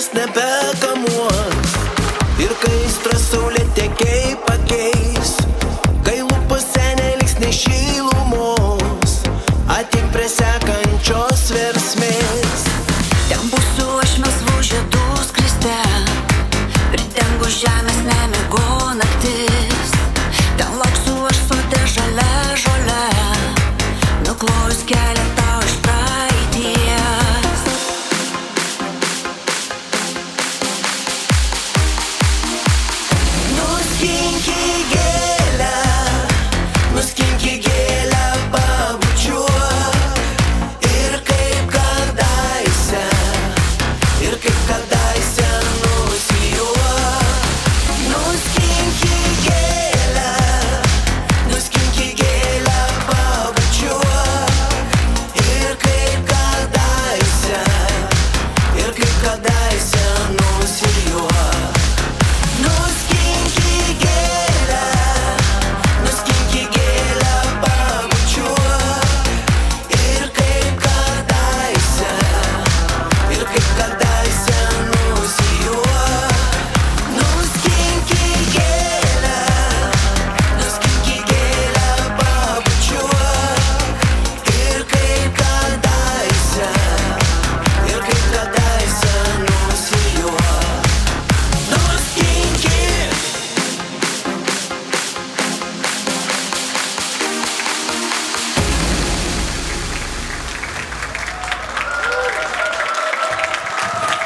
tavęs nebekamuos. Ir kai aistros saulėtekiai pakeis, kai lūpose neliks nei šilumos, ateik prie sekančios versmės. Ten būsiu aš melsvų žiedų skriste, pridengus žemės nemigo naktis. Ten lauksiu aš sode žalia žole, nuklojus kelią tau iš praeities. Nuskinki gėlę, pabučiuok. Ir kaip kadaise nusijuok. Nuskinki gėlę, pabučiuok. Ir kaip kadaise nusijuok.